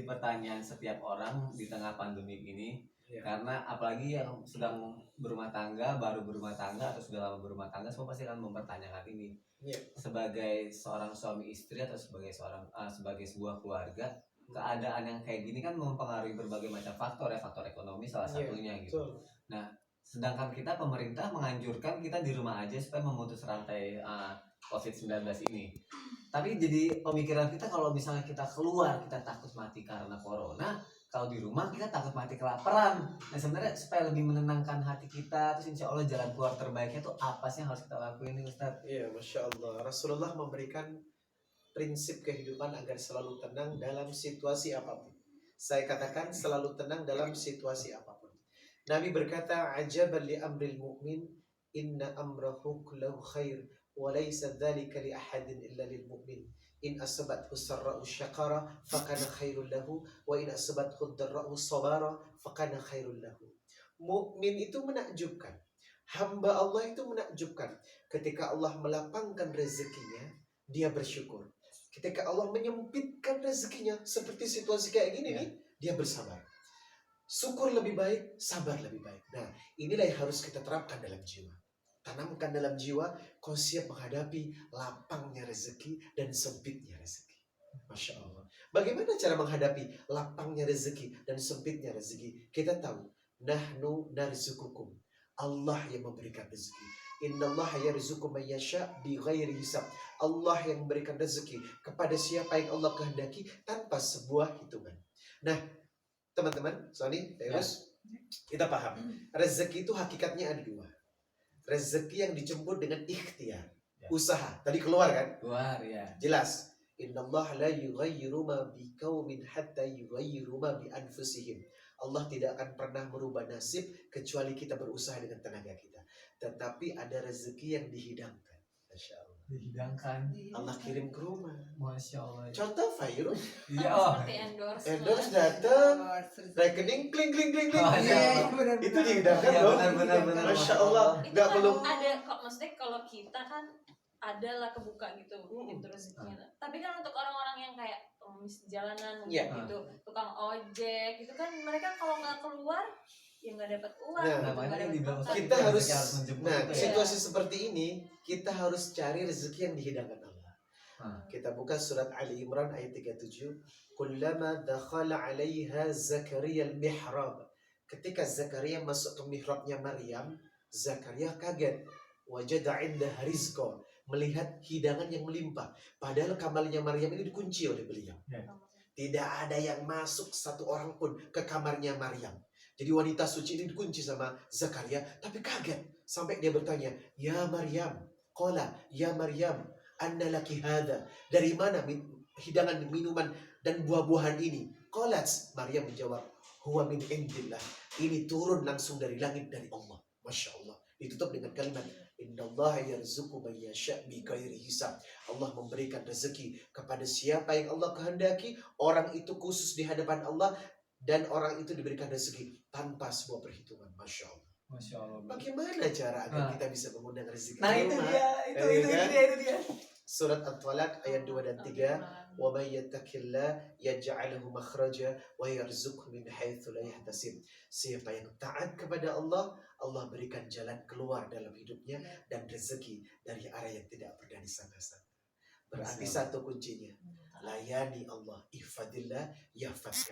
jadi pertanyaan setiap orang di tengah pandemi ini. Ya. Karena apalagi yang sedang berumah tangga, baru berumah tangga atau sudah lama berumah tangga, semua pasti akan mempertanyakan ini. Ya. Sebagai seorang suami istri atau sebagai sebagai sebuah keluarga, keadaan yang kayak gini kan mempengaruhi berbagai macam faktor ya, faktor ekonomi salah satunya gitu. Betul. Nah, sedangkan kita pemerintah menganjurkan kita di rumah aja supaya memutus rantai COVID-19 ini. Tapi jadi pemikiran kita kalau misalnya kita keluar kita takut mati karena corona, kalau di rumah kita takut mati kelaparan. Nah sebenarnya supaya lebih menenangkan hati kita, terus insya Allah jalan keluar terbaiknya tuh apa sih yang harus kita lakuin nih Ustaz? Iya, Masya Allah. Rasulullah memberikan prinsip kehidupan agar selalu tenang dalam situasi apapun. Saya katakan selalu tenang dalam situasi apapun. Nabi berkata, ajaban li amril mu'min, inna amrahu kullahu khair, wa laysa dhalika li ahadin illa lil mu'min. In asabathu sarra'u syakara, fakana khairul lahu, wa in asabathu darra'u sabara, fakana khairul lahu. Mukmin itu menakjubkan. Hamba Allah itu menakjubkan. Ketika Allah melapangkan rezekinya, dia bersyukur. Ketika Allah menyempitkan rezekinya, seperti situasi kayak gini nih, dia bersabar. Syukur lebih baik, sabar lebih baik. Nah, inilah yang harus kita terapkan dalam jiwa. Tanamkan dalam jiwa, kau siap menghadapi lapangnya rezeki dan sempitnya rezeki. Masya Allah. Bagaimana cara menghadapi lapangnya rezeki dan sempitnya rezeki? Kita tahu, nahnu narzukukum. Allah yang memberikan rezeki. Innallaha yarzuqu man yasha bighairi hisab. Allah yang memberikan rezeki kepada siapa yang Allah kehendaki tanpa sebuah hitungan. Nah, teman-teman, Sony, terus kita paham. Rezeki itu hakikatnya ada dua. Rezeki yang dijemput dengan ikhtiar, usaha. Tadi keluar kan? Keluar ya. Jelas. Innallaha la yughayyiru ma biqaumin hatta yughayyiru ma bi anfusihim. Allah tidak akan pernah merubah nasib kecuali kita berusaha dengan tenaga kita. Tetapi ada rezeki yang dihidangkan. Masya Allah. Dihidangkan. Allah kirim ke rumah. Masya Allah. Contoh Fairul. Iya. Seperti endorse. Endorse datang. Rekening kling kling kling kling. Itu dihidangkan loh. Benar. Masya Allah. Itu Nggak kan belum. ada kok, maksudnya kalau kita kan adalah kebuka gitu pintu rezekinya. Tapi kan untuk orang-orang yang kayak pengemis jalanan gitu, tukang ojek gitu kan, mereka kalau nggak keluar ya nggak dapat uang. Kita harus situasi seperti ini kita harus cari rezeki yang dihidangkan Allah. Kita buka surat Ali Imran ayat 37. Kullama dakhala 'alaiha Zakaria al-mihrab. Ketika Zakaria masuk ke mihrabnya Maryam, Zakaria kaget. Wajada 'indaha rizqa, melihat hidangan yang melimpah. Padahal kamarnya Maryam ini dikunci oleh beliau. Tidak ada yang masuk satu orang pun ke kamarnya Maryam. Jadi wanita suci ini dikunci sama Zakaria, tapi kaget sampai dia bertanya, "Ya Maryam, qala ya Maryam, anna laki hadha?" Dari mana hidangan minuman dan buah-buahan ini? Qalat, Maryam menjawab, "Huwa min indillah." Ini turun langsung dari langit dari Allah. Masya Allah. Ditutup dengan kalimat innallaha yarzuqu man yasha bighairi hisab. Allah memberikan rezeki kepada siapa yang Allah kehendaki. Orang itu khusus di hadapan Allah dan orang itu diberikan rezeki tanpa sebuah perhitungan. Masya Allah. Masya Allah. Bagaimana cara agar kita bisa mengundang rezeki? Nah itu dia. Surat At-Talaq ayat 2 dan 3. Wa may yattaqillah yaj'al lahu makhraja wa yarzuqhu min haitsu la yahtasib. Siapa yang taat kepada Allah, Allah berikan jalan keluar dalam hidupnya dan rezeki dari arah yang tidak pernah disangka-sangka. Berarti satu kuncinya, layani Allah, ihfadillah yahfadka.